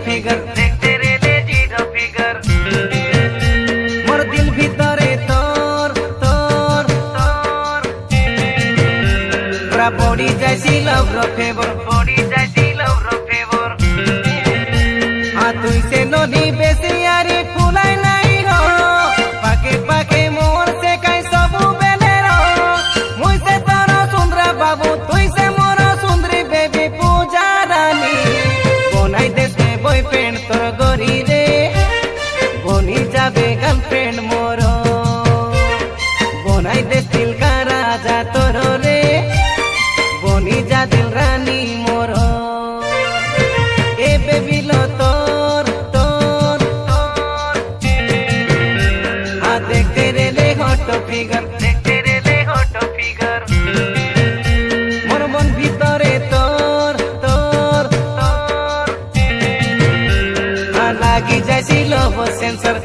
figure देखते रेले zero figure मोर दिल भीतरे तोर तोर तोर पूरा बॉडी जैसी लव रो फेवर बॉडी जैसी लव रो फेवर तुई से नदी बेसी यारी फुलाई नहीं हो पाके पाके मोर से कई सबू बेले रो मुई से तारा सुंदरा बाबू तुई से मोरा सुंदरी बेबी पूजा रानी बोनाई देश बॉयफ्रेंड तोर गरी रे बनी जाबे गर्लफ्रेंड मोर बनाई दे दिल का राजा तोर रे बनी जा दिल रानी मोर ए बेबी लो तोर तोर तोर देखते रे ले हॉट फिगर देखते रे ले हॉट फिगर मोर मन भीतरे तोर तोर तोर लागी जैसी लव सेंसर